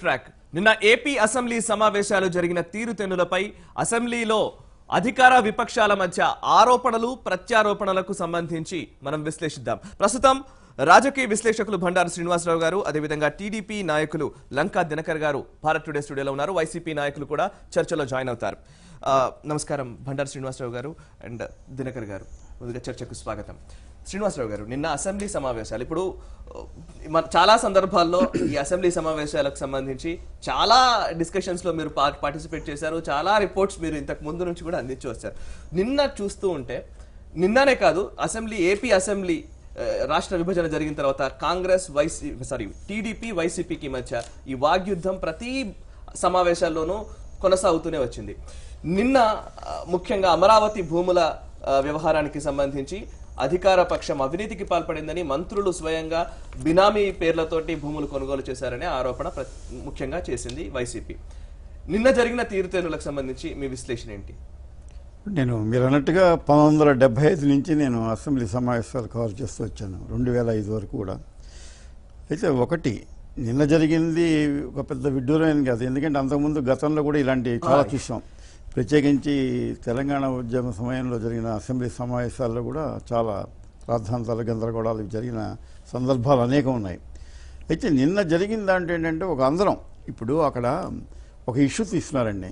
Track. నిన్న AP assembly సమావేశాలు జరిగిన తీరుతెన్నులపై అసెంబ్లీలో అధికార విపక్షాల మధ్య ఆరోపణలు ప్రత్యారోపణలకు సంబంధించి మనం విశ్లేషిద్దాం. ప్రస్తుతం రాజకీయ విశ్లేషకులు బండారు శ్రీనివాసరావు గారు, అదేవిధంగా టీడీపీ నాయకులు లంకా దినకర్ గారు భారత్ టుడే స్టూడియోలో ఉన్నారు. వైసీపీ నాయకులు కూడా చర్చలో జాయిన్ అవుతారు. నమస్కారం బండారు శ్రీనివాసరావు గారు అండ్ దినకర్ గారు. ముందుగా చర్చకు స్వాగతం. శ్రీనివాసరావు గారు, నిన్న అసెంబ్లీ సమావేశాలు, ఇప్పుడు చాలా సందర్భాల్లో ఈ అసెంబ్లీ సమావేశాలకు సంబంధించి చాలా డిస్కషన్స్ లో మీరు పార్టిసిపేట్ చేశారు, చాలా రిపోర్ట్స్ మీరు ఇంతకు ముందు నుంచి కూడా అందించి వచ్చారు. నిన్న చూస్తూ ఉంటే, నిన్ననే కాదు, ఏపీ అసెంబ్లీ రాష్ట్ర విభజన జరిగిన తర్వాత కాంగ్రెస్ టీడీపీ వైసీపీకి మధ్య ఈ వాగ్యుద్ధం ప్రతి సమావేశాల్లోనూ కొనసాగుతూనే వచ్చింది. నిన్న ముఖ్యంగా అమరావతి భూముల వ్యవహారానికి సంబంధించి అధికార పక్షం అవినీతికి పాల్పడిందని మంత్రులు స్వయంగా బినామీ పేర్లతోటి భూములు కొనుగోలు చేశారనే ఆరోపణ ముఖ్యంగా చేసింది వైసీపీ. నిన్న జరిగిన తీరుతెన్నులకు సంబంధించి మీ విశ్లేషణ ఏంటి? మీరు అన్నట్టుగా 1975 నుంచి నేను అసెంబ్లీ సమావేశాలు కవర్ చేస్తూ వచ్చాను, 2005 వరకు కూడా. అయితే ఒకటి, నిన్న జరిగింది ఒక పెద్ద విడ్డూరమైన కాదు, ఎందుకంటే అంతకుముందు గతంలో కూడా ఇలాంటి చాలా చూసాం. ప్రత్యేకించి తెలంగాణ ఉద్యమ సమయంలో జరిగిన అసెంబ్లీ సమావేశాల్లో కూడా చాలా రాద్ధాంతాలు, గందరగోళాలు జరిగిన సందర్భాలు అనేకం ఉన్నాయి. అయితే నిన్న జరిగిన దాంట్లో ఏంటంటే, ఒక అందరం ఇప్పుడు అక్కడ ఒక ఇష్యూ తీస్తున్నారండి.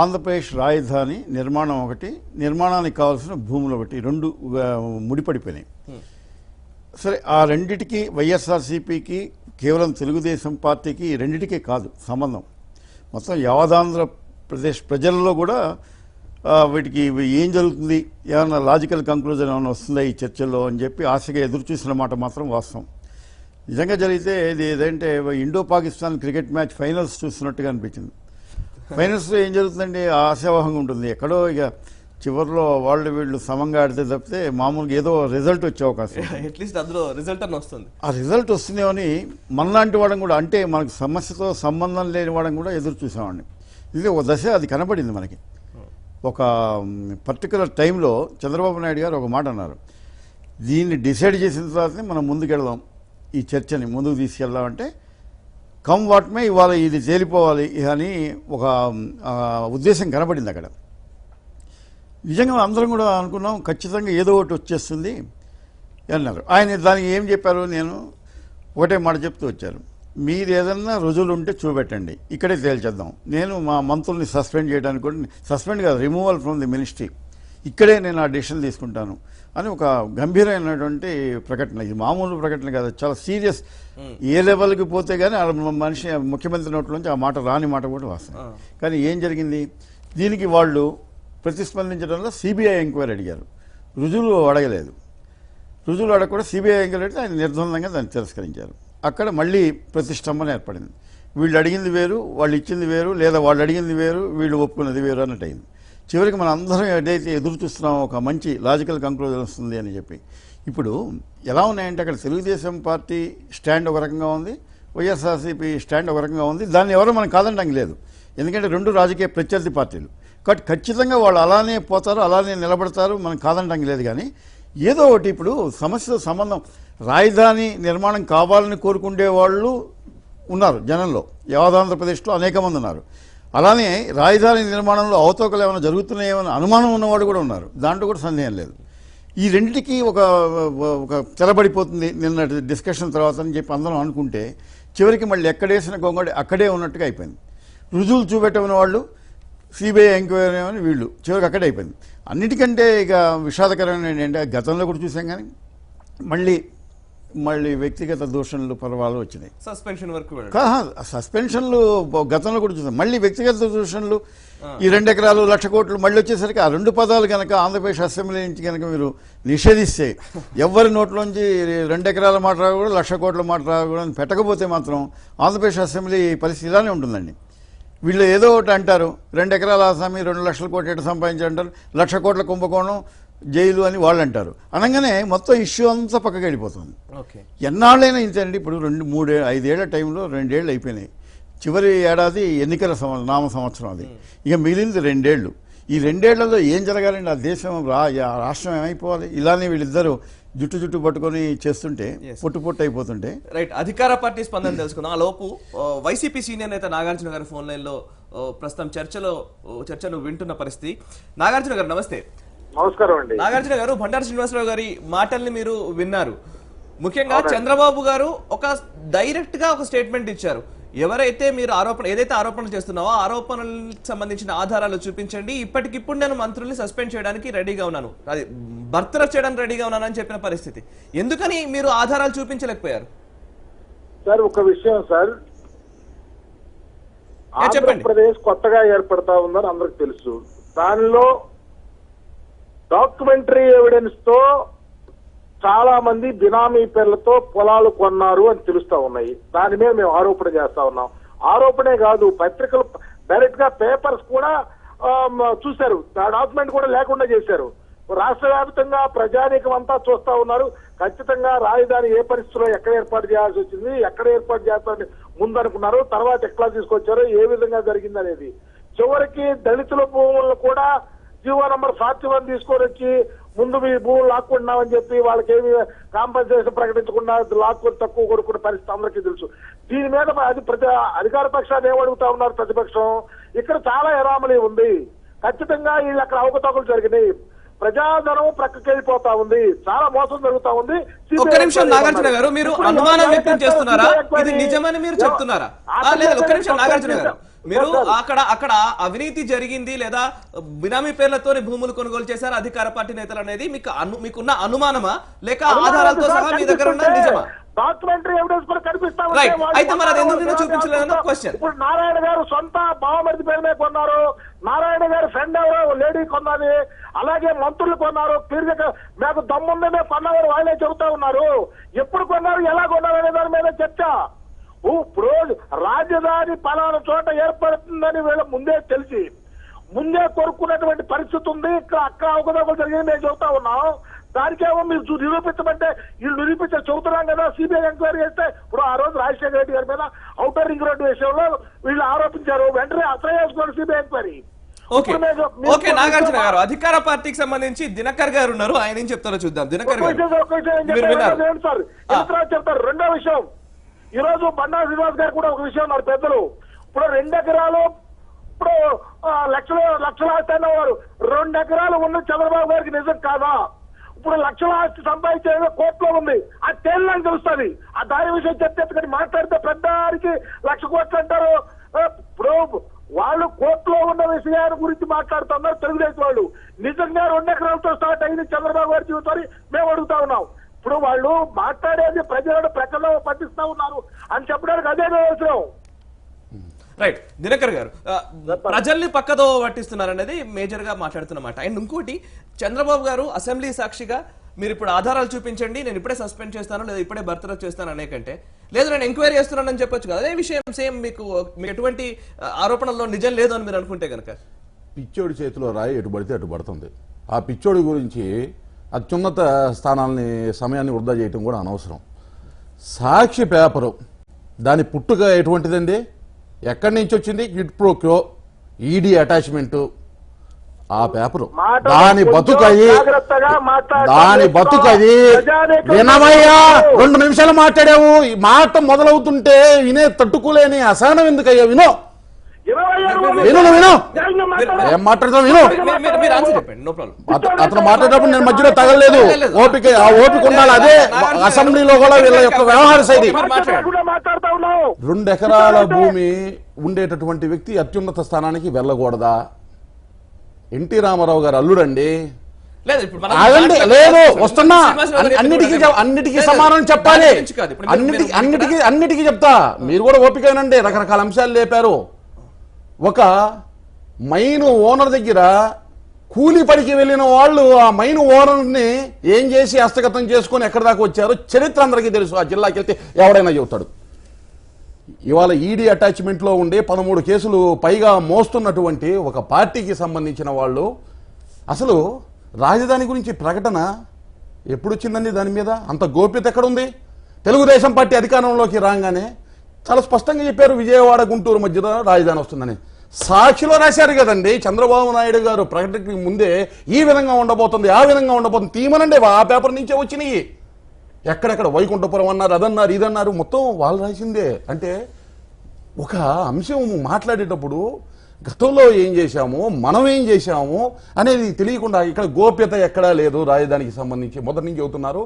ఆంధ్రప్రదేశ్ రాజధాని నిర్మాణం ఒకటి, నిర్మాణానికి కావాల్సిన భూములు ఒకటి, రెండు ముడిపడిపోయినాయి. సరే, ఆ రెండిటికి వైఎస్ఆర్సీపీకి, కేవలం తెలుగుదేశం పార్టీకి రెండిటికే కాదు సంబంధం, మొత్తం యావదాంధ్రప్రదేశ్ ప్రజల్లో కూడా వీటికి ఏం జరుగుతుంది, ఏమైనా లాజికల్ కంక్లూజన్ ఏమైనా వస్తుందా ఈ చర్చల్లో అని చెప్పి ఆశగా ఎదురు చూసిన మాట మాత్రం వాస్తవం. నిజంగా జరిగితే ఇది ఏదంటే Indo Pakistan cricket match finals చూస్తున్నట్టుగా అనిపించింది. ఫైనల్స్లో ఏం జరుగుతుందండి, ఆశావహంగా ఉంటుంది. ఎక్కడో ఇక చివరిలో వాళ్ళు వీళ్ళు సమంగా ఆడితే తప్పితే మామూలుగా ఏదో రిజల్ట్ వచ్చే అవకాశం, అట్లీస్ట్ అందులో రిజల్ట్ అని వస్తుంది. ఆ రిజల్ట్ వస్తుందేమని మనలాంటి వాడని కూడా, అంటే మనకు సమస్యతో సంబంధం లేని వాడని కూడా ఎదురు చూసామండి. ఇది ఒక దశ, అది కనపడింది మనకి. ఒక పర్టికులర్ టైంలో చంద్రబాబు నాయుడు గారు ఒక మాట అన్నారు, దీన్ని డిసైడ్ చేసిన తర్వాతనే మనం ముందుకెళ్దాం, ఈ చర్చని ముందుకు తీసుకెళ్దామంటే కమ్ వాట్మే ఇవాళ ఇది తేలిపోవాలి అని ఒక ఉద్దేశం కనబడింది అక్కడ. నిజంగా అందరం కూడా అనుకున్నాం ఖచ్చితంగా ఏదో ఒకటి వచ్చేస్తుంది అన్నారు. ఆయన దానికి ఏం చెప్పారు, నేను ఒకటే మాట చెప్తూ వచ్చారు, మీరు ఏదన్నా రుజువులు ఉంటే చూపెట్టండి, ఇక్కడే తేల్చేద్దాం. నేను మా మంత్రుల్ని సస్పెండ్ చేయడానికి కూడా, సస్పెండ్ కాదు, రిమూవల్ ఫ్రమ్ ది మినిస్ట్రీ, ఇక్కడే నేను ఆ డెసిషన్ తీసుకుంటాను అని ఒక గంభీరమైనటువంటి ప్రకటన. ఇది మామూలు ప్రకటన కాదు, చాలా సీరియస్. ఏ లెవెల్కి పోతే కానీ మనిషి ముఖ్యమంత్రి నోట్లోంచి ఆ మాట రాని మాట కూడా వాస్తవం. కానీ ఏం జరిగింది, దీనికి వాళ్ళు ప్రతిస్పందించడంలో సిబిఐ ఎంక్వైరీ అడిగారు, రుజువులు అడగలేదు. రుజువులు అడగకుండా సిబిఐ ఎంక్వైరీ అడిగితే ఆయన నిర్ద్వందంగా దాన్ని తిరస్కరించారు. అక్కడ మళ్ళీ ప్రతిష్టంభన ఏర్పడింది. వీళ్ళు అడిగింది వేరు, వాళ్ళు ఇచ్చింది వేరు, లేదా వాళ్ళు అడిగింది వేరు, వీళ్ళు ఒప్పుకున్నది వేరు అన్నట్టు అయింది. చివరికి మన అందరం ఏదైతే ఎదురు చూస్తున్నామో ఒక మంచి లాజికల్ కంక్లూజన్ వస్తుంది అని చెప్పి. ఇప్పుడు ఎలా ఉన్నాయంటే, అక్కడ తెలుగుదేశం పార్టీ స్టాండ్ ఒక రకంగా ఉంది, వైఎస్ఆర్సీపీ స్టాండ్ ఒక రకంగా ఉంది. దాన్ని ఎవరో మనం కాదంటానికి లేదు, ఎందుకంటే రెండు రాజకీయ ప్రత్యర్థి పార్టీలు. కాబట్టి ఖచ్చితంగా వాళ్ళు అలానే పోతారు, అలానే నిలబడతారు, మనం కాదంటానికి లేదు. కానీ ఏదో ఒకటి ఇప్పుడు సమస్యతో సంబంధం, రాజధాని నిర్మాణం కావాలని కోరుకునే వాళ్ళు ఉన్నారు జనంలో, యావదాంధ్రప్రదేశ్లో అనేక మంది ఉన్నారు. అలానే రాజధాని నిర్మాణంలో అవతవకలు ఏమైనా జరుగుతున్నాయేమని అనుమానం ఉన్నవాడు కూడా ఉన్నారు, దాంట్లో కూడా సందేహం లేదు. ఈ రెండింటికి ఒక తెలబడిపోతుంది నిన్న డిస్కషన్ తర్వాత అని చెప్పి అందరం అనుకుంటే, చివరికి మళ్ళీ ఎక్కడేసిన గొంగడి అక్కడే ఉన్నట్టుగా అయిపోయింది. రుజువులు చూపెట్టమని వాళ్ళు, సిబిఐ ఎంక్వైరీ అని వీళ్ళు, చివరికి అక్కడే అయిపోయింది. అన్నిటికంటే ఇక విషాదకరమైన ఏంటంటే, గతంలో కూడా చూసాం కానీ మళ్ళీ వ్యక్తిగత దూషణలు పర్వాలు వచ్చినాయి. సస్పెన్షన్ వరకు సస్పెన్షన్లు గతంలో కూడా చూసాం, మళ్ళీ వ్యక్తిగత దూషణలు. ఈ 2 ఎకరాలు 1,00,000 కోట్లు మళ్ళీ వచ్చేసరికి ఆ రెండు పదాలు కనుక ఆంధ్రప్రదేశ్ అసెంబ్లీ నుంచి కనుక మీరు నిషేధిస్తే, ఎవరి నోట్లోంచి 2 ఎకరాల మాట రాకూడదు, 1,00,000 కోట్ల మాట రాకూడదు అని పెట్టకపోతే మాత్రం ఆంధ్రప్రదేశ్ అసెంబ్లీ పరిస్థితి ఇలానే ఉంటుందండి. వీళ్ళు ఏదో ఒకటి అంటారు, 2 ఎకరాల ఆసామి 2,00,000 కోట్లు ఎటు సంపాదించారంటారు, 1,00,000 కోట్ల కుంభకోణం, జైలు అని వాళ్ళు అంటారు. అనగానే మొత్తం ఇష్యూ అంతా పక్కకి వెళ్ళిపోతుంది. ఎన్నాళ్ళైనా ఇంతేనండి. ఇప్పుడు 5 ఏళ్ల టైంలో 2 ఏళ్ళు అయిపోయినాయి. చివరి ఏడాది ఎన్నికల నామ సంవత్సరం అది, ఇక మిగిలింది 2 ఏళ్ళు. ఈ 2 ఏళ్లలో ఏం జరగాలండి, ఆ దేశం రాష్ట్రం ఏమైపోవాలి? ఇలానే వీళ్ళిద్దరూ జుట్టు పట్టుకొని చేస్తుంటే పొట్టు అయిపోతుంటే. రైట్, అధికార పార్టీ స్పందన తెలుసుకుందాం. ఆ లోపు వైసీపీ సీనియర్ నేత నాగార్జున గారు ఫోన్ లైన్ లో ప్రస్తుతం చర్చను వింటున్న పరిస్థితి. నాగార్జున గారు నమస్తే. నమస్కారం అండి. నాగార్జున గారు, బండారు శ్రీనివాసరావు గారి మాటల్ని మీరు విన్నారు. ముఖ్యంగా చంద్రబాబు గారు ఒక డైరెక్ట్ గా ఒక స్టేట్మెంట్ ఇచ్చారు. ఎవరైతే మీరు ఏదైతే ఆరోపణలు చేస్తున్నావో ఆరోపణలకు సంబంధించిన ఆధారాలు చూపించండి, ఇప్పటికిప్పుడు నేను మంత్రుల్ని సస్పెండ్ చేయడానికి రెడీగా ఉన్నాను, అది బర్తరఫ్ చేయడానికి రెడీగా ఉన్నాను అని చెప్పిన పరిస్థితి. ఎందుకని మీరు ఆధారాలు చూపించలేకపోయారు? సార్ ఒక విషయం సార్, ఆంధ్రప్రదేశ్ కొత్తగా ఏర్పడతా ఉందని అందరికి తెలుసు. దానిలో డాక్యుమెంటరీ ఎవిడెన్స్ తో చాలా మంది బినామీ పేర్లతో పొలాలు కొన్నారు అని తెలుస్తా ఉన్నాయి. దాని మీద మేము ఆరోపణ చేస్తా ఉన్నాం. ఆరోపణే కాదు, పత్రికలు డైరెక్ట్ గా పేపర్స్ కూడా చూశారు, ఆ డాక్యుమెంట్ కూడా లేకుండా చేశారు. రాష్ట్ర వ్యాప్తంగా ప్రజానీకం అంతా చూస్తా ఉన్నారు. ఖచ్చితంగా రాజధాని ఏ పరిస్థితిలో ఎక్కడ ఏర్పాటు చేయాల్సి వచ్చింది, ఎక్కడ ఏర్పాటు చేస్తారని ముందు అనుకున్నారు, తర్వాత ఎట్లా తీసుకొచ్చారో, ఏ విధంగా జరిగింది అనేది. చివరికి దళితుల భూములను కూడా జీవో నంబర్ 41 తీసుకొని వచ్చి ముందు మీ భూములు లాక్కుంటున్నామని చెప్పి వాళ్ళకి ఏమి కాంపన్సేషన్ ప్రకటించకుండా లాక్కొని తక్కువ కొనుక్కునే పరిస్థితి అందరికీ తెలుసు. దీని మీద అధికార పక్షాన్ని ఏమడుగుతా ఉన్నారు ప్రతిపక్షం? ఇక్కడ చాలా ఎరామలి ఉంది. ఖచ్చితంగా వీళ్ళు అక్కడ అవకతవకలు జరిగినాయి, ప్రజాధనం ప్రక్కకి వెళ్ళిపోతా ఉంది, చాలా మోసం జరుగుతా ఉంది. ఒక్క నిమిషం నాగార్జున గారు, మీరు అనుమానం వ్యక్తం చేస్తున్నారా? ఇది నిజమని మీరు చెప్తున్నారా? లేదా ఒక్క నిమిషం నాగార్జున గారు, మీరు అక్కడ అవినీతి జరిగింది లేదా బినామీ పేర్లతో భూములు కొనుగోలు చేశారు అధికార పార్టీ నేతలు అనేది మీకున్న అనుమానమా, లేక ఆధారాలతో సహా మీ దగ్గర ఉన్న నిజమా? డాక్యుమెంటరీ ఎవిడెన్స్ కూడా కనిపిస్తా అయితే మరి అది ఎందుకు చూపించలేదన్న క్వశ్చన్. ఇప్పుడు నారాయణ గారు సొంత బావమరిది పేరు మీద కొన్నారు, నారాయణ గారి ఫ్రెండ్ ఎవరో లేడీ కొన్నది, అలాగే మంత్రులు కొన్నారు. మాకు దమ్ముందే మేము కొన్నామని వాళ్ళే చెబుతా ఉన్నారు. ఎప్పుడు కొన్నారు, ఎలా కొన్నారు అనే దాని మీద చర్చ. ఇప్పుడు రాజధాని పలానా చోట ఏర్పడుతుందని వీళ్ళ ముందే తెలిసి ముందే కొనుక్కున్నటువంటి పరిస్థితి ఉంది. అక్కడ అవకతవకలు జరిగింది మేము చెబుతా ఉన్నాం. దానికేమో మీరు నిరూపించమంటే వీళ్ళు చెబుతున్నాం కదా. సిబిఐ ఎంక్వైరీ చేస్తే ఇప్పుడు ఆ రోజు రాజశేఖర రెడ్డి గారి మీద ఔటర్ రింగ్ రోడ్డు విషయంలో వీళ్ళు ఆరోపించారు, వెంటనే అసలు చేసుకోండి సిబిఐ ఎంక్వైరీ. ఓకే నాగార్జున గారు, అధికార పార్టీకి సంబంధించి దినకర్ గారు ఉన్నారు, ఆయన ఏం చెప్తారో చూద్దాం. దినకర్ గారు చెప్తారు. రెండో విషయం, ఈ రోజు బండారు శ్రీనివాస్ గారు కూడా ఒక విషయం ఉన్నారు పెద్దలు. ఇప్పుడు 2 ఎకరాలు ఇప్పుడు లక్షల ఆస్తి అన్నవారు 2 ఎకరాలు ఉన్న చంద్రబాబు గారికి నిజం కాదా? ఇప్పుడు లక్షల ఆస్తి సంపాదించేది కోర్టులో ఉంది, అది తేలినని తెలుస్తుంది. ఆ దాని విషయం చర్చ మాట్లాడితే పెద్దారికి 1,00,000 కోట్లు అంటారు. ఇప్పుడు వాళ్ళు కోర్టులో ఉన్న విషయాల గురించి మాట్లాడుతున్నారు తెలుగుదేశం వాళ్ళు. నిజంగా 2 ఎకరాలతో స్టార్ట్ అయింది చంద్రబాబు గారి జీవితాన్ని మేము అడుగుతా ఉన్నాం. ఇప్పుడు వాళ్ళు మాట్లాడేది ప్రజలను ప్రకటన పట్టిస్తా ఉన్నారు అని చెప్పడానికి అదే అవసరం. రైట్, దినకర్ గారు, ప్రజల్ని పక్కదో పట్టిస్తున్నారు అనేది మేజర్ గా మాట్లాడుతున్నమాట. అండ్ ఇంకోటి, చంద్రబాబు గారు అసెంబ్లీ సాక్షిగా మీరు ఇప్పుడు ఆధారాలు చూపించండి, నేను ఇప్పుడే సస్పెండ్ చేస్తాను లేదా ఇప్పుడే బర్తరఫ్ చేస్తాను అనే కంటే, లేదు నేను ఎంక్వైరీ చేస్తున్నానని చెప్పొచ్చు కదా. అదే విషయం సేమ్ మీకు ఎటువంటి ఆరోపణల్లో నిజం లేదు అని మీరు అనుకుంటే కనుక, పిచ్చోడి చేతిలో రాయి ఎటు పడితే అటు పడుతుంది. ఆ పిచ్చోడి గురించి అత్యున్నత స్థానాల్ని సమయాన్ని వృధా చేయటం కూడా అనవసరం. సాక్షి పేపరు దాని పుట్టుక ఎటువంటిదండి, ఎక్కడి నుంచి వచ్చింది? Quid pro quo, ED attachment. ఆ పేపరు దాని బతుకది వినమయ్యా. 2 నిమిషాలు మాట్లాడావు, ఈ మాట మొదలవుతుంటే వినే తట్టుకోలేని అసహనం ఎందుకయ్యా? వినో ఏం మాట్లాడతావు, విను. అతను మాట్లాడేటప్పుడు నేను మధ్యలో తగలలేదు. ఓపిక ఉండాలి. అదే అసెంబ్లీలో కూడా వీళ్ళ యొక్క వ్యవహార శైలి. 2 ఎకరాల భూమి ఉండేటటువంటి వ్యక్తి అత్యున్నత స్థానానికి వెళ్ళకూడదా? ఎన్టీ రామారావు గారు అల్లుడండి. లేదు వస్తున్నా, అన్నిటికీ సమానం చెప్పాలి. అన్నిటికీ చెప్తా, మీరు కూడా ఓపిక వినండి. రకరకాల అంశాలు లేపారు. ఒక మైను ఓనర్ దగ్గర కూలి పనికి వెళ్ళిన వాళ్ళు ఆ మైను ఓనర్ని ఏం చేసి హస్తగతం చేసుకుని ఎక్కడి దాకా వచ్చారో చరిత్ర అందరికీ తెలుసు. ఆ జిల్లాకి వెళ్తే ఎవడైనా చెబుతాడు. ఇవాళ ఈడీ అటాచ్మెంట్లో ఉండే 13 కేసులు పైగా మోస్తున్నటువంటి ఒక పార్టీకి సంబంధించిన వాళ్ళు అసలు రాజధాని గురించి ప్రకటన ఎప్పుడు వచ్చిందండి? దాని మీద అంత గోప్యత ఎక్కడుంది? తెలుగుదేశం పార్టీ అధికారంలోకి రాగానే చాలా స్పష్టంగా చెప్పారు, విజయవాడ గుంటూరు మధ్యలో రాజధాని వస్తుందని. సాక్షిలో రాశారు కదండి చంద్రబాబు నాయుడు గారు ప్రకటనకి ముందే ఈ విధంగా ఉండబోతుంది ఆ విధంగా ఉండబోతుంది తీమనండి ఆ పేపర్ నుంచే వచ్చినాయి. ఎక్కడెక్కడ వైకుంఠపురం అన్నారు, అదన్నారు, ఇదన్నారు, మొత్తం వాళ్ళు రాసిందే. అంటే ఒక అంశం మాట్లాడేటప్పుడు గతంలో ఏం చేశాము, మనం ఏం చేశాము అనేది తెలియకుండా ఇక్కడ గోప్యత ఎక్కడా లేదు. రాజధానికి సంబంధించి మొదటి నుంచి చెబుతున్నారు.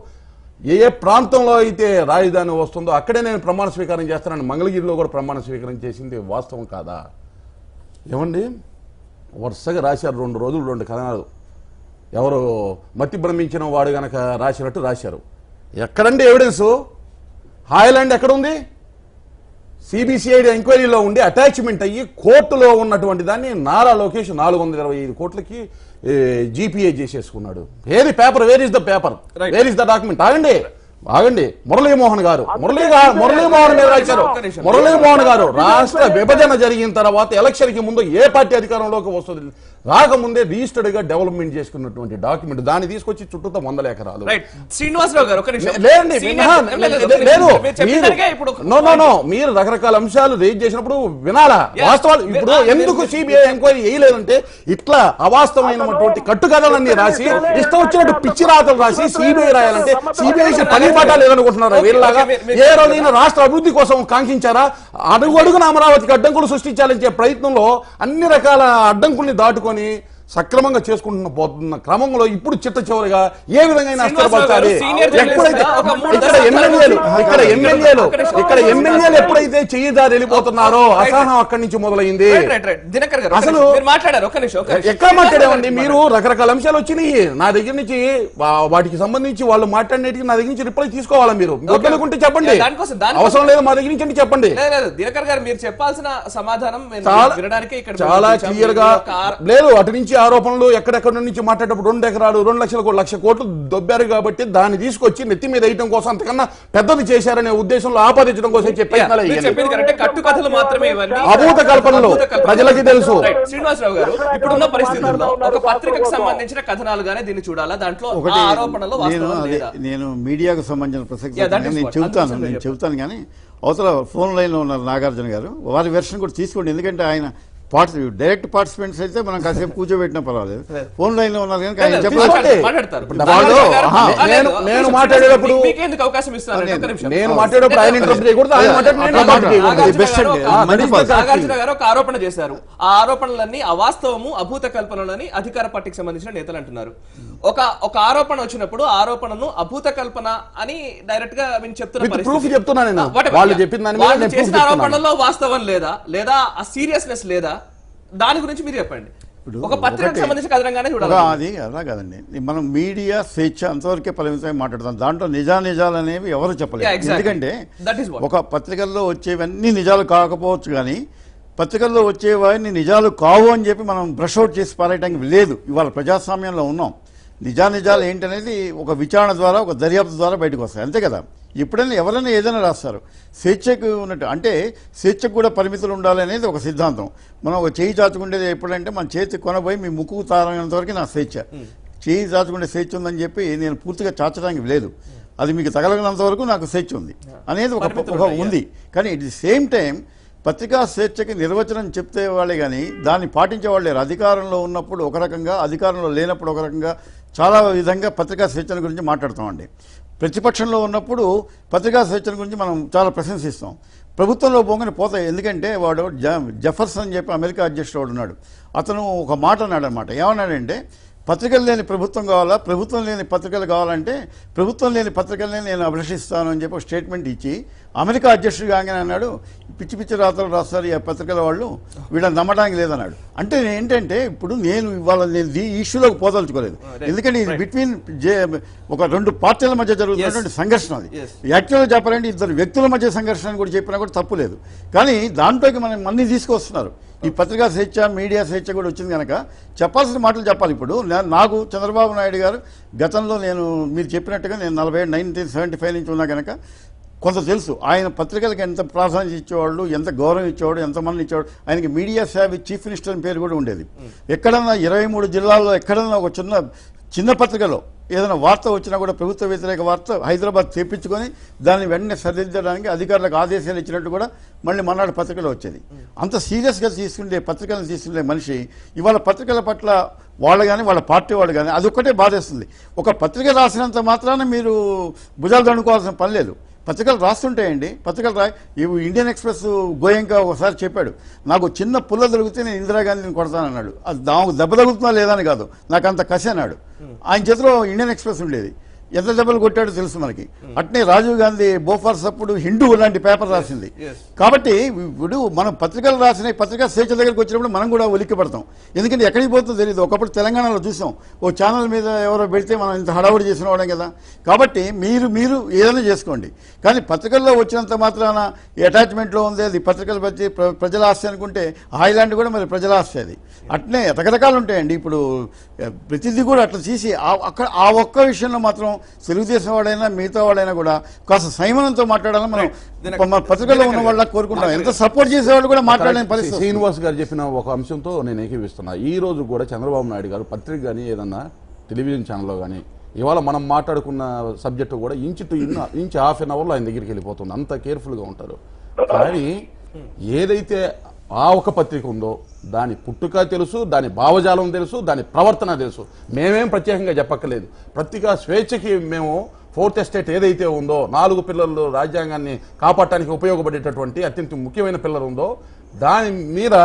ఏ ప్రాంతంలో అయితే రాజధాని వస్తుందో అక్కడే నేను ప్రమాణ స్వీకారం చేస్తానని మంగళగిరిలో కూడా ప్రమాణ స్వీకారం చేసింది వాస్తవం కాదా? ఏమండి, వరుసగా రాశారు 2 రోజులు 2 కథనాలు. ఎవరు మతి భ్రమించిన వాడు గనక రాసినట్టు రాశారు. ఎక్కడండి ఎవిడెన్సు? హాయ్లాండ్ ఎక్కడుంది? సిబిసిఐడి ఎంక్వైరీలో ఉండి అటాచ్మెంట్ అయ్యి కోర్టులో ఉన్నటువంటి దాన్ని నారా లోకేష్ 425 కోట్లకి జీపీఏ చేసేసుకున్నాడు. ఏది paper? Where is the paper? Where is the document? ఆగండి మురళీమోహన్ గారు మురళీమోహన్ మీద రాశారు. మురళీమోహన్ గారు రాష్ట్ర విభజన జరిగిన తర్వాత ఎలక్షన్ కి ముందు ఏ పార్టీ అధికారంలోకి వస్తుంది రాకముందే రిజిస్టర్డ్ గా డెవలప్మెంట్ చేసుకున్నటువంటి డాక్యుమెంట్, దాన్ని తీసుకొచ్చి చుట్టూతో 100 ఎకరాలు. శ్రీనివాసరావు గారు నో మీరు రకరకాల అంశాలు రేజ్ చేసినప్పుడు వినాలా వాస్తవాలు. ఇప్పుడు ఎందుకు సిబిఐ ఎంక్వైరీ వేయలేదంటే ఇట్లా అవాస్తవమైనటువంటి కట్టుకథలన్నీ రాసి ఇష్టం వచ్చినట్టు పిచ్చి రాతలు రాసి సిబిఐ రాయాలంటే సిబిఐ పని పాఠాలు లేదనుకుంటున్నారా? వీళ్ళలాగా ఏ రోజైనా రాష్ట్ర అభివృద్ధి కోసం కాంక్షించారా? అడుగడుగున అమరావతికి అడ్డంకులు సృష్టించాలనే ప్రయత్నంలో అన్ని రకాల అడ్డంకుల్ని దాటుకొని సక్రమంగా చేసుకుంటున్న పోతున్న క్రమంలో ఇప్పుడు చిట్ట చివరిగా ఏ విధంగా అస్థిరపరచాలి? ఇక్కడ ఎమ్మెల్యేలు ఎప్పుడైతే చెయ్యిదారి వెళ్ళిపోతున్నారో అసహనం అక్కడి నుంచి మొదలైంది. అసలు ఎక్కడ మాట్లాడామండి? మీరు రకరకాల అంశాలు వచ్చినాయి నా దగ్గర నుంచి, వాటికి సంబంధించి వాళ్ళు మాట్లాడినట్టుగా నా దగ్గర నుంచి రిప్లై తీసుకోవాలా? మీరు వద్దనుకుంటే చెప్పండి, అవసరం లేదు మా దగ్గర నుంచి అంటే చెప్పండి. దినకర్ గారు మీరు చెప్పాల్సిన సమాధానం చాలా క్లియర్ గా లేదు. అటు నుంచి ఆరోపణలు ఎక్కడెక్కడ నుంచి మాట్లాడేటప్పుడు 2 ఎకరాలు 2 లక్షల 1,00,000 కోట్లు దొబ్బారు కాబట్టి దాన్ని తీసుకొచ్చి నెత్తి మీద వేయడం కోసం అంతకన్నా పెద్దది చేశారనే ఉద్దేశంలో ఆపాదించడం కోసం అభూత కల్పనలు ప్రజలకి తెలుసు. శ్రీనివాసరావు గారు ఇప్పుడున్న పరిస్థితుల్లో ఒక పత్రికకు సంబంధించిన కథనాలుగానే దీన్ని చూడాలా? దాంట్లో ఆరోపణలు నేను మీడియాకు సంబంధించిన ప్రసక్తి నేను చెబుతాను కానీ అవతల ఫోన్ లైన్ లో ఉన్నారు నాగార్జున గారు, వారి వెర్షన్ కూడా తీసుకోండి. ఎందుకంటే ఆయన డైరెక్ట్ పార్టిసిపెంట్స్ అయితే మనం కాసేపు కూర్చోబెట్టినా పర్వాలేదు. ఫోన్ లైన్ లో ఉన్నారు కనుక ఆయన చెప్పండి. నేను మాట్లాడేటప్పుడు ఆయన ఇంట్రెస్ట్ చేయకూడదు. నాగార్జున గారు ఒక ఆరోపణ చేశారు. ఆ ఆరోపణలన్నీ అవాస్తవము, అభూత కల్పనలని అధికార పార్టీకి సంబంధించిన నేతలు అంటున్నారు. ఒక ఆరోపణ వచ్చినప్పుడు ఆరోపణను అభూత కల్పన అని డైరెక్ట్ గా చెప్తున్నాను. చేసిన ఆరోపణలో వాస్తవం లేదా, లేదా ఆ సీరియస్నెస్ లేదా, దాని గురించి మీరు చెప్పండి. ఒక పత్రికకు సంబంధించిన కథనంగానే చూడాలి. అది అలా కాదండి, మనం మీడియా స్వేచ్ఛ అంతవరకే పరిమితమై మాట్లాడతాం. దాంట్లో నిజాలు అనేవి ఎవరు చెప్పలేదు. ఎందుకంటే ఒక పత్రికల్లో వచ్చేవన్నీ నిజాలు కాకపోవచ్చు, కానీ పత్రికల్లో వచ్చేవాడిని నిజాలు కావు అని చెప్పి మనం బ్రష్ అవుట్ చేసి పారేయడానికి లేదు. ఇవాళ ప్రజాస్వామ్యంలో ఉన్నాం. నిజాలు ఏంటనేది ఒక విచారణ ద్వారా, ఒక దర్యాప్తు ద్వారా బయటకు వస్తాయి, అంతే కదా. ఎప్పుడైనా ఎవరైనా ఏదైనా రాస్తారు, స్వేచ్ఛకు ఉన్నట్టు అంటే స్వేచ్ఛకు కూడా పరిమితులు ఉండాలి అనేది ఒక సిద్ధాంతం. మనం ఒక చేయి చాచుకుండేది ఎప్పుడంటే మన చేతి కొనబోయి మీ ముక్కు తారనంత వరకు నా స్వేచ్ఛ. చేయి చాచుకుంటే స్వేచ్ఛ ఉందని చెప్పి నేను పూర్తిగా చాచడానికి లేదు. అది మీకు తగలగినంత వరకు నాకు స్వేచ్ఛ ఉంది అనేది ఒక ఉంది. కానీ ఎట్ ది సేమ్ టైం పత్రికా స్వేచ్ఛకి నిర్వచనం చెప్తే వాళ్ళే కానీ దాన్ని పాటించే వాళ్ళే. అధికారంలో ఉన్నప్పుడు ఒక రకంగా, అధికారంలో లేనప్పుడు ఒక రకంగా, చాలా విధంగా పత్రికా స్వేచ్ఛల గురించి మాట్లాడుతామండి. ప్రతిపక్షంలో ఉన్నప్పుడు పత్రికా స్వేచ్ఛల గురించి మనం చాలా ప్రశంసిస్తాం. ప్రభుత్వంలో పోగానే పోతాయి. ఎందుకంటే వాడు జెఫర్సన్ అని చెప్పి అమెరికా అధ్యక్షుడు వాడు ఉన్నాడు. అతను ఒక మాట అన్నాడు అనమాట. ఏమన్నాడంటే పత్రికలు లేని ప్రభుత్వం కావాలా, ప్రభుత్వం లేని పత్రికలు కావాలంటే ప్రభుత్వం లేని పత్రికలనే నేను అభిలషిస్తాను అని చెప్పి ఒక స్టేట్మెంట్ ఇచ్చి అమెరికా అధ్యక్షుడు కాగానే అన్నాడు, పిచ్చి రాతలు రాస్తారు ఈ పత్రికల వాళ్ళు, వీళ్ళని నమ్మడానికి లేదన్నాడు. అంటే ఏంటంటే ఇప్పుడు నేను ఇవాళ ఈ ఇష్యూలోకి పోదలుచుకోలేదు. ఎందుకంటే ఇది బిట్వీన్ ఒక 2 పార్టీల మధ్య జరుగుతున్నటువంటి సంఘర్షణ. అది యాక్చువల్గా చెప్పాలంటే 2 వ్యక్తుల మధ్య సంఘర్షణ కూడా చెప్పినా కూడా తప్పు లేదు. కానీ దాంట్లోకి మనం అన్ని తీసుకొస్తున్నారు. ఈ పత్రికా స్వేచ్ఛ, మీడియా స్వేచ్ఛ కూడా వచ్చింది కనుక చెప్పాల్సిన మాటలు చెప్పాలి. ఇప్పుడు నాకు చంద్రబాబు నాయుడు గారు గతంలో మీరు చెప్పినట్టుగా నేను 1975 నుంచి ఉన్నా కనుక కొంత తెలుసు. ఆయన పత్రికలకు ఎంత ప్రాధాన్యత ఇచ్చేవాళ్ళు, ఎంత గౌరవం ఇచ్చేవాడు, ఎంతమంది ఇచ్చేవాడు. ఆయనకి మీడియా సేవ చీఫ్ మినిస్టర్ అని పేరు కూడా ఉండేది. ఎక్కడన్నా 23 జిల్లాల్లో ఎక్కడన్నా ఒక చిన్న చిన్న పత్రికలో ఏదైనా వార్త వచ్చినా కూడా ప్రభుత్వ వ్యతిరేక వార్త హైదరాబాద్ తెప్పించుకొని దాన్ని వెంటనే సరిదిద్దడానికి అధికారులకు ఆదేశాలు ఇచ్చినట్టు కూడా మళ్ళీ మన్నాడు పత్రికలో వచ్చేది. అంత సీరియస్గా తీసుకుంటే పత్రికలను తీసుకునే మనిషి ఇవాళ పత్రికల పట్ల వాళ్ళు కానీ వాళ్ళ పార్టీ వాళ్ళు కానీ అదొక్కటే బాధేస్తుంది. ఒక పత్రిక రాసినంత మాత్రాన మీరు భుజాలు దండుకోవాల్సిన పని లేదు. పత్రికలు రాస్తుంటాయండి, పత్రికలు ఇండియన్ ఎక్స్ప్రెస్ గోయంకా ఒకసారి చెప్పాడు, నాకు చిన్న పుల్ల దొరికితే నేను ఇందిరాగాంధీని కొడతానన్నాడు. అది దానికి దెబ్బ తగులుతున్నా లేదని కాదు, నాకు అంత కసి అన్నాడు. ఆయన చేతిలో ఇండియన్ ఎక్స్ప్రెస్ ఉండేది, ఎంత దెబ్బలు కొట్టాడో తెలుసు మనకి. అట్నే రాజీవ్ గాంధీ బోఫార్స్ అప్పుడు హిందూ లాంటి పేపర్ రాసింది. కాబట్టి ఇప్పుడు మనం పత్రికలు రాసిన పత్రికా స్వేచ్ఛ దగ్గరికి వచ్చినప్పుడు మనం కూడా ఉలిక్కి పడతాం. ఎందుకంటే ఎక్కడికి పోతుందో తెలియదు. ఒకప్పుడు తెలంగాణలో చూసాం, ఓ ఛానల్ మీద ఎవరో పెడితే మనం ఇంత హడావుడి చేసిన వాడే కదా. కాబట్టి మీరు ఏదైనా చేసుకోండి, కానీ పత్రికల్లో వచ్చినంత మాత్రాన అటాచ్మెంట్లో ఉంది అది పత్రికల ప్రతి ప్రజల ఆస్తి అనుకుంటే హాయిలాండ్ కూడా మరి ప్రజల ఆస్తి అది. అట్నే రకరకాలు ఉంటాయండి. ఇప్పుడు ప్రతిదీ కూడా అట్లా తీసి అక్కడ ఆ ఒక్క విషయంలో మాత్రం తెలుగుదేశం వాడైనా మిగతా వాడైనా కూడా కాస్త సంయమనంతో మాట్లాడాలని మనం పత్రికల్లో ఉన్న వాళ్ళ కోరుకుంటాం. ఎంత సపోర్ట్ చేసేవాళ్ళు కూడా మాట్లాడలేని పరిస్థితి. శ్రీనివాస్ గారు చెప్పిన ఒక అంశంతో నేను ఏకీవిస్తున్నా. ఈ రోజు కూడా చంద్రబాబు నాయుడు గారు పత్రిక కానీ ఏదన్నా టెలివిజన్ ఛానల్లో కానీ ఇవాళ మనం మాట్లాడుకున్న సబ్జెక్టు కూడా ఇంచు హాఫ్ అన్ అవర్లో ఆయన దగ్గరికి వెళ్ళిపోతుంది. అంత కేర్ఫుల్గా ఉంటారు. కానీ ఏదైతే ఆ ఒక పత్రిక ఉందో దాని పుట్టుక తెలుసు, దాని భావజాలం తెలుసు, దాని ప్రవర్తన తెలుసు. మేమేం ప్రత్యేకంగా చెప్పక్కర్లేదు. పత్రికా స్వేచ్ఛకి మేము ఫోర్త్ ఎస్టేట్ ఏదైతే ఉందో 4 పిల్లలు రాజ్యాంగాన్ని కాపాడటానికి ఉపయోగపడేటటువంటి అత్యంత ముఖ్యమైన పిల్లలు ఉందో దాని మీద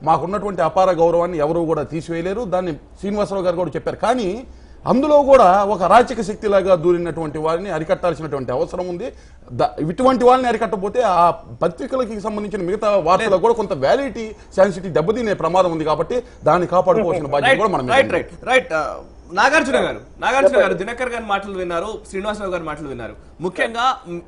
మాకున్నటువంటి అపార గౌరవాన్ని ఎవరు కూడా తీసివేయలేరు. దాన్ని శ్రీనివాసరావు గారు కూడా చెప్పారు. కానీ అందులో కూడా ఒక రాజకీయ శక్తిలాగా దూరినటువంటి వారిని అరికట్టాల్సినటువంటి అవసరం ఉంది. ఇటువంటి వాళ్ళని అరికట్టకపోతే ఆ పత్రికలకి సంబంధించిన మిగతా వార్తలకు కూడా కొంత వ్యాలిటీ సెన్సిటీ దెబ్బతినే ప్రమాదం ఉంది. కాబట్టి దాన్ని కాపాడుకోవాల్సిన బాధ్యత కూడా మనం. రైట్ నాగార్జున గారు దినకర్ గారి మాటలు విన్నారు, శ్రీనివాసరావు గారి మాటలు విన్నారు. ముఖ్యంగా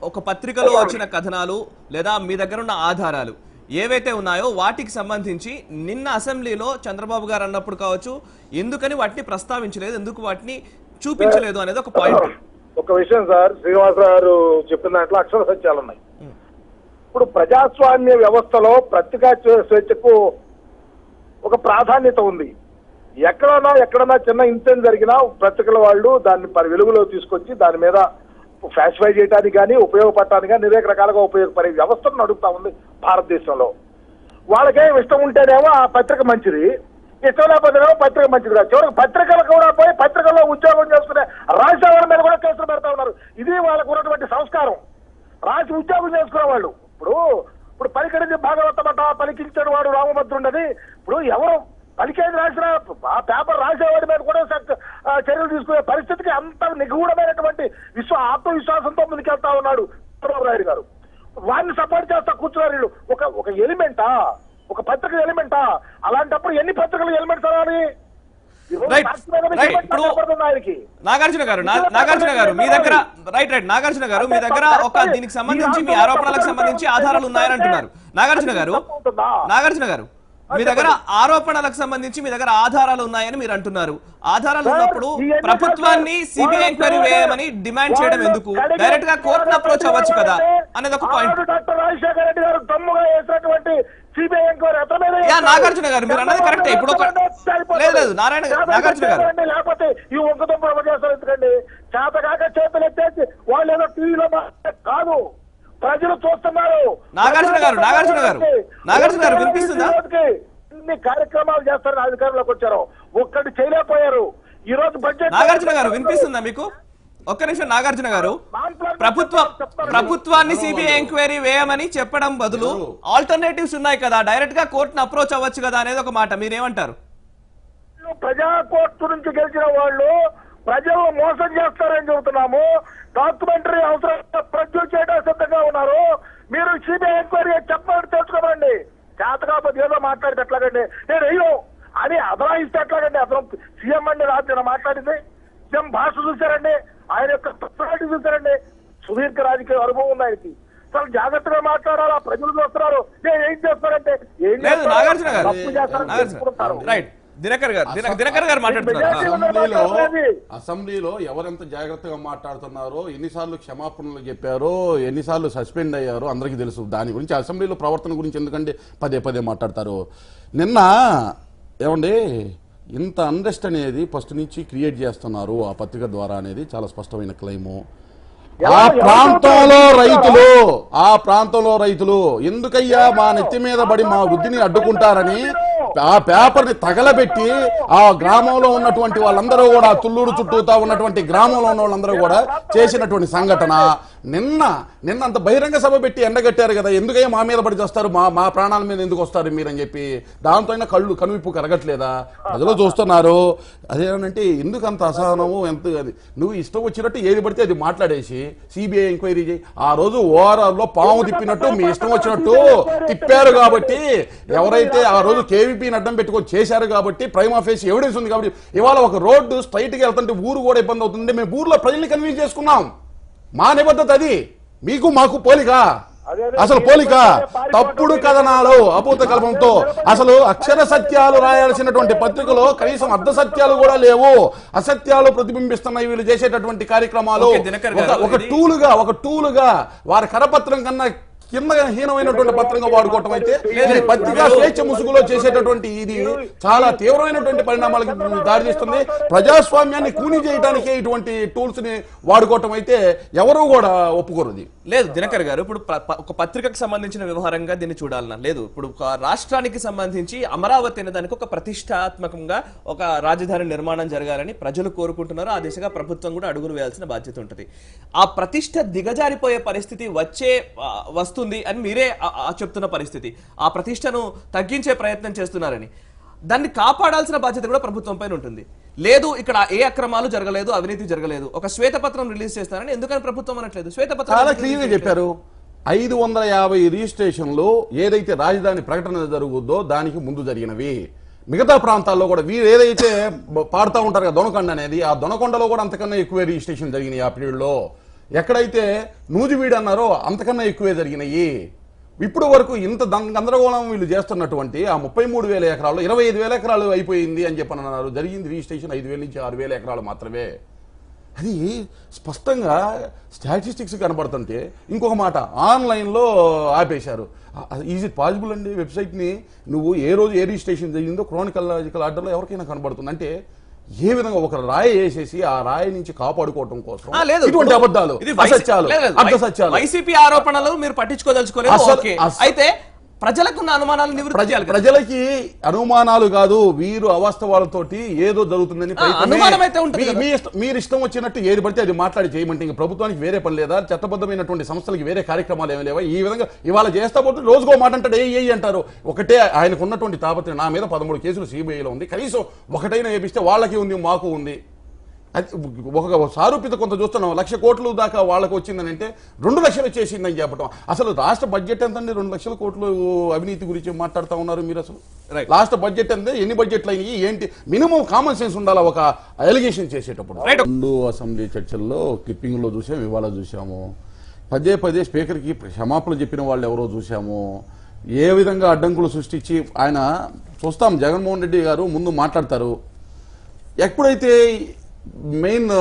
ఒక పత్రికలో వచ్చిన కథనాలు లేదా మీ దగ్గర ఉన్న ఆధారాలు ఏవైతే ఉన్నాయో వాటికి సంబంధించి నిన్న అసెంబ్లీలో చంద్రబాబు గారు అన్నప్పుడు కావచ్చు, ఎందుకని వాటిని ప్రస్తావించలేదు, ఎందుకు వాటిని చూపించలేదు అనేది ఒక పాయింట్. ఒక విషయం సార్, శ్రీనివాసరావు గారు చెప్పిన దాంట్లో అక్షర సత్యాలు ఉన్నాయి. ఇప్పుడు ప్రజాస్వామ్య వ్యవస్థలో పత్రికా స్వేచ్ఛకు ఒక ప్రాధాన్యత ఉంది. ఎక్కడన్నా చిన్న ఇన్సిడెంట్ జరిగినా పత్రికల వాళ్ళు దాన్ని వెలుగులో తీసుకొచ్చి దాని మీద ఫ్యాషిఫై చేయడానికి కానీ ఉపయోగపడటానికి కానీ అనేక రకాలుగా ఉపయోగపడే వ్యవస్థను నడుపుతా ఉంది భారతదేశంలో. వాళ్ళకేం ఇష్టం ఉంటేనేమో ఆ పత్రిక మంచిది, ఇష్టం లేకపోతేనేమో పత్రిక మంచిది కాదు. చివరికి పత్రికలు కూడా పోయి పత్రికల్లో ఉద్యోగం చేసుకునే రాసే వాళ్ళ మీద కూడా కేసులు పెడతా ఉన్నారు. ఇది వాళ్ళకు ఉన్నటువంటి సంస్కారం. రాసి ఉద్యోగం చేసుకునే వాళ్ళు ఇప్పుడు పలికింది భాగవతమట, పలికించాడు వాడు రామభద్రుండది. ఇప్పుడు ఎవరు పలికేది రాసిన ఆ పేపర్ రాసేవాడి మీద కూడా చర్యలు తీసుకునే పరిస్థితికి అంత నిగూఢమైనటువంటి ఆత్మవిశ్వాసంతో ముందుకెళ్తా ఉన్నాడు చంద్రబాబు నాయుడు గారు. వారిని సపోర్ట్ చేస్తా కూర్చున్నారు వీళ్ళు. ఒక ఎలిమెంటా, ఒక పత్రిక ఎలిమెంటా? అలాంటప్పుడు ఎన్ని పత్రికలు ఎలిమెంట్స్ అనాలి? నాగార్జున గారు మీ దగ్గర నాగార్జున గారు మీ దగ్గర ఒక దీనికి సంబంధించి మీ ఆరోపణలకు సంబంధించి ఆధారాలు ఉన్నాయని అంటున్నారు. నాగార్జున గారు మీ దగ్గర ఆరోపణలకు సంబంధించి మీ దగ్గర ఆధారాలు ఉన్నాయని మీరు అంటున్నారు. ఆధారాలు ఉన్నప్పుడు ప్రభుత్వాన్ని సిబిఐ ఎంక్వైరీ వేయమని డిమాండ్ చేయడం ఎందుకు? డైరెక్ట్ గా కోర్టును అప్రోచ్ అవ్వచ్చు కదా అనేది ఒక పాయింట్. నాగార్జున గారు మీరు అన్నది కరెక్టే. ఇప్పుడు లేదు నాగార్జున గారు లేకపోతే ఈ ఒక్కదొంప చేస్తారు. ఎందుకండి చేతకాక చేతులు ఎత్తేసి వాళ్ళు ఏదో టీవీలో కాదు, ప్రజలు చూస్తున్నారు. నాగార్జున గారు వినిపిస్తుందా? ఇన్ని కార్యక్రమాలు చేస్తారు, అధికారంలోకి వచ్చారు, ఒక్కటి చేయలేకపోయారు. ఈ రోజు బడ్జెట్. నాగార్జున గారు వినిపిస్తుందా మీకు? ఒక్క నిమిషం నాగార్జున గారు, ప్రభుత్వాన్ని సిబిఐ ఎంక్వైరీ వేయమని చెప్పడం బదులు ఆల్టర్నేటివ్స్ ఉన్నాయి కదా, డైరెక్ట్ గా కోర్టును అప్రోచ్ అవ్వచ్చు కదా అనేది ఒక మాట. మీరేమంటారు? ప్రజా కోర్టు నుంచి గెలిచిన వాళ్ళు ప్రజలు మోసం చేస్తారని చెబుతున్నాము. డాక్యుమెంటరీ అవసరం ప్రొడ్యూస్ చేయడానికి సిద్ధంగా ఉన్నారు. మీరు సిబిఐ ఎంక్వైరీ చెప్పమని తెలుసుకోమండి. చేత కాకపోతే ఏదో మాట్లాడితే ఎట్లాగండి, నేను అయ్యో అని అదరాయిస్తే ఎట్లాగండి? అతను సీఎం అండి రాత్రి మాట్లాడింది, సీఎం భాష చూశారండి, ఆయన యొక్క పర్సనాలిటీ చూశారండి, సుదీర్ఘ రాజకీయ అనుభవం ఉంది ఆయనకి. చాలా జాగ్రత్తగా మాట్లాడాలా, ప్రజలు చూస్తున్నారు. నేను ఏం చేస్తారంటే ఏం దినకర్ గారు మాట్లాడుతున్నారు. అసెంబ్లీలో ఎవరెంత జాగ్రత్తగా మాట్లాడుతున్నారో, ఎన్నిసార్లు క్షమాపణలు చెప్పారో, ఎన్నిసార్లు సస్పెండ్ అయ్యారో అందరికీ తెలుసు. దాని గురించి అసెంబ్లీలో ప్రవర్తన గురించి ఎందుకంటే పదే మాట్లాడతారు. నిన్న ఏమండి ఇంత అన్రెస్ట్ అనేది ఫస్ట్ నుంచి క్రియేట్ చేస్తున్నారు ఆ పత్రిక ద్వారా అనేది చాలా స్పష్టమైన క్లెయిము. ఆ ప్రాంతంలో రైతులు ఎందుకయ్యా మా నెత్తి మీద పడి మా వృద్ధిని అడ్డుకుంటారని ఆ పేపర్ ని తగలబెట్టి ఆ గ్రామంలో ఉన్నటువంటి వాళ్ళందరూ కూడా తుళ్ళూరు చుట్టూతా ఉన్నటువంటి గ్రామంలో ఉన్న వాళ్ళందరూ కూడా చేసినటువంటి సంఘటన. నిన్న అంత బహిరంగ సభ పెట్టి ఎండగట్టారు కదా, ఎందుకయ్యా మా మీద పడి చేస్తారు, మా ప్రాణాల మీద ఎందుకు వస్తారు మీరని చెప్పి. దాంతో అయినా కనువిప్పు కరగట్లేదా? ప్రజలు చూస్తున్నారు. అదేనంటే ఎందుకు అంత అసహనము, ఎంత నువ్వు ఇష్టం వచ్చినట్టు ఏది పడితే అది మాట్లాడేసి సిబిఐ ఎంక్వైరీ చేయి. ఆ రోజు ఓఆర్ఆర్లో పాము తిప్పినట్టు మీ ఇష్టం వచ్చినట్టు తిప్పారు కాబట్టి, ఎవరైతే ఆ రోజు కేవీపీని అడ్డం పెట్టుకొని చేశారు కాబట్టి ప్రైమా ఫేస్ ఎవిడెన్స్ ఉంది కాబట్టి ఇవాళ ఒక రోడ్డు స్ట్రైట్ గా వెళ్తుంటే ఊరు కూడా ఇబ్బంది అవుతుంది. మేము ఊర్లో ప్రజల్ని కన్విన్స్ చేసుకున్నాం. మా నిబద్ధత అది. మీకు మాకు పోలిక, అసలు పోలిక, తప్పుడు కథనాలు అభూత కల్పంతో అసలు అక్షర సత్యాలు రాయాల్సినటువంటి పత్రికలో కనీసం అర్ధ సత్యాలు కూడా లేవు. అసత్యాలు ప్రతిబింబిస్తున్నాయి వీళ్ళు చేసేటటువంటి కార్యక్రమాలు. ఒక టూలుగా వారి కరపత్రం కన్నా కింద హీనమైనటువంటి పత్రంగా వాడుకోవటం అయితే పత్రికా స్వేచ్ఛ ముసుగులో చేసేటటువంటి ఇది చాలా తీవ్రమైనటువంటి పరిణామాలకు దారితీస్తుంది. ప్రజాస్వామ్యాన్ని కూని చేయడానికి ఇటువంటి టూల్స్ ని వాడుకోవటం అయితే ఎవరు కూడా ఒప్పుకోరుది. లేదు దినకర్ గారు, ఇప్పుడు ఒక పత్రికకు సంబంధించిన వ్యవహారంగా దీన్ని చూడాలన్నా లేదు. ఇప్పుడు ఒక రాష్ట్రానికి సంబంధించి అమరావతి అనే దానికి ఒక ప్రతిష్టాత్మకంగా ఒక రాజధాని నిర్మాణం జరగాలని ప్రజలు కోరుకుంటున్నారు. ఆ దిశగా ప్రభుత్వం కూడా అడుగులు వేయాల్సిన బాధ్యత ఉంటుంది. ఆ ప్రతిష్ట దిగజారిపోయే పరిస్థితి వస్తుంది అని మీరే చెప్తున్న పరిస్థితి. ఆ ప్రతిష్టను తగ్గించే ప్రయత్నం చేస్తున్నారని, దాన్ని కాపాడాల్సిన బాధ్యత కూడా ప్రభుత్వం పైన ఉంటుంది. లేదు ఇక్కడ ఏ అక్రమాలు జరగలేదు, అవినీతి జరగలేదు, ఒక శ్వేతపత్రం రిలీజ్ చేస్తారని ఎందుకని ప్రభుత్వం అనట్లేదు? శ్వేతపత్రం చాలా క్లియర్గా చెప్పారు. 550 రిజిస్ట్రేషన్లు ఏదైతే రాజధాని ప్రకటన జరుగుద్దో దానికి ముందు జరిగినవి. మిగతా ప్రాంతాల్లో కూడా వీరు ఏదైతే పాడుతూ ఉంటారు కదా దొనకొండ అనేది, ఆ దొనకొండలో కూడా అంతకన్నా ఎక్కువ రిజిస్ట్రేషన్ జరిగినాయి. ఆ పీరియడ్లో ఎక్కడైతే నూజివీడు అన్నారో అంతకన్నా ఎక్కువే జరిగినాయి. ఇప్పుడు వరకు ఇంత గందరగోళం వీళ్ళు చేస్తున్నటువంటి ఆ 33,000 ఎకరాలు 25,000 ఎకరాలు అయిపోయింది అని చెప్పని అన్నారు. జరిగింది రిజిస్ట్రేషన్ 5,000 నుంచి 6,000 ఎకరాలు మాత్రమే. అది స్పష్టంగా స్టాటిస్టిక్స్ కనబడుతుంటే, ఇంకొక మాట ఆన్లైన్లో ఆపేశారు. ఈజ్ ఇట్ పాసిబుల్ అండి? వెబ్సైట్ని నువ్వు ఏ రోజు ఏ రిజిస్ట్రేషన్ జరిగిందో క్రోనికలాజికల్ ఆర్డర్లో ఎవరికైనా కనబడుతుంది. అంటే ఏ విధంగా ఒక రాయి వేసేసి ఆ రాయి నుంచి కాపాడుకోవటం కోసం ఇటువంటి అబద్ధాలు, అసత్యాలు, అర్ధసత్యాలు, వైసీపీ ఆరోపణలు మీరు పట్టించుకోదలుచుకోలేదు. అయితే ప్రజలకు అనుమానాలు నివృత్తి చేయాలి. ప్రజలకి అనుమానాలు కాదు, వీరు అవాస్తవాలతోటి ఏదో జరుగుతుందని మీరు ఇష్టం వచ్చినట్టు ఏది పడితే అది మాట్లాడి చేయమంటే ఇంకా ప్రభుత్వానికి వేరే పని లేదా? చట్టబద్ధమైనటువంటి సంస్థలకి వేరే కార్యక్రమాలు ఏమి లేవా? ఈ విధంగా ఇవాళ చేస్తా పోతే రోజుకో మాట అంటాడు ఏ అంటారు. ఒకటే ఆయనకు ఉన్నటువంటి తాపత్రయం. నా మీద 13 కేసులు సిబిఐలో ఉంది, కనీసం ఒకటైనా వేపిస్తే వాళ్ళకి ఉంది, మాకు ఉంది. ఒక సారూప్యత కొంత చూస్తున్నాం. 1,00,000 కోట్లు దాకా వాళ్ళకు వచ్చిందని అంటే 2 లక్షలు చేసిందని చెప్పడం. అసలు రాష్ట్ర బడ్జెట్ ఎంత అండి? 2 లక్షల కోట్లు అవినీతి గురించి మాట్లాడుతూ ఉన్నారు మీరు. అసలు లాస్ట్ బడ్జెట్ ఎంత? ఎన్ని బడ్జెట్లు అయినాయి ఏంటి? మినిమం కామన్ సెన్స్ ఉండాలి ఒక ఎలిగేషన్ చేసేటప్పుడు. 2 అసెంబ్లీ చర్చల్లో క్లిప్పింగ్ లో చూసాము, ఇవాళ చూసాము. పదే స్పీకర్కి క్షమాపణలు చెప్పిన వాళ్ళు ఎవరో చూసాము. ఏ విధంగా అడ్డంకులు సృష్టించి ఆయన చూస్తాం. జగన్మోహన్ రెడ్డి గారు ముందు మాట్లాడతారు. ఎప్పుడైతే మెయిన్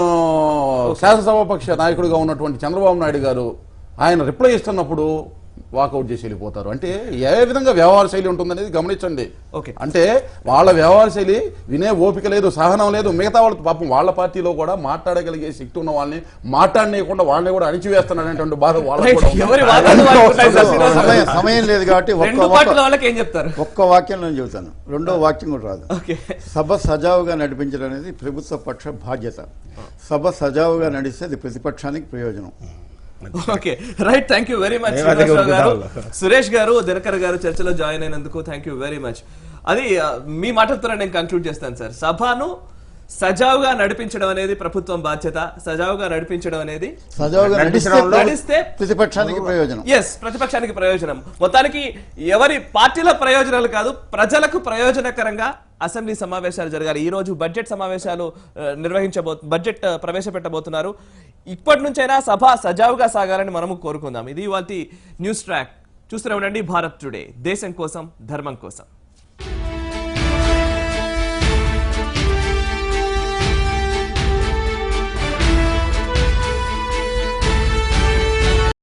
శాసనసభాపక్ష నాయకుడిగా ఉన్నటువంటి చంద్రబాబు నాయుడు గారు ఆయన రిప్లై ఇస్తున్నప్పుడు వాకౌట్ చేసి వెళ్ళిపోతారు. అంటే ఏ విధంగా వ్యవహార శైలి ఉంటుందనేది గమనించండి. అంటే వాళ్ళ వ్యవహార శైలి వినే ఓపిక లేదు, సహనం లేదు. మిగతా వాళ్ళతో పాపం వాళ్ళ పార్టీలో కూడా మాట్లాడగలిగే శక్తి ఉన్న వాళ్ళని మాట్లాడనేయకుండా వాళ్ళని కూడా అణిచివేస్తున్నారనేటువంటి బాధ సమయం లేదు కాబట్టి ఒక్క వాక్యం నేను చెబుతాను. 2వ వాక్యం కూడా రాదు. సభ సజావుగా నడిపించడం అనేది ప్రభుత్వ పక్ష బాధ్యత. సభ సజావుగా నడిస్తే అది ప్రతిపక్షానికి ప్రయోజనం. Okay right, thank you very much గారు. సురేష్ గారు, దినకర్ గారు చర్చలో జాయిన్ అయినందుకు థ్యాంక్ యూ వెరీ మచ్. అది మీ మాటలతో నేను కంక్లూడ్ చేస్తాను సార్. సభను సజావుగా నడిపించడం అనేది ప్రభుత్వం బాధ్యత. సజావుగా నడిపించడం అనేది నడిస్తే ప్రతిపక్షానికి ప్రయోజనం. ప్రతిపక్షానికి ప్రయోజనం. మొత్తానికి ఎవరి పార్టీల ప్రయోజనాలు కాదు, ప్రజలకు ప్రయోజనకరంగా అసెంబ్లీ సమావేశాలు జరగాలి. ఈ రోజు బడ్జెట్ సమావేశాలు బడ్జెట్ ప్రవేశపెట్టబోతున్నారు. ఇప్పటి నుంచైనా సభ సజావుగా సాగాలని మనము కోరుకుందాం. ఇది ఇవాల్టి న్యూస్ ట్రాక్. చూస్తూనే ఉండండి భారత్ టుడే, దేశం కోసం ధర్మం కోసం.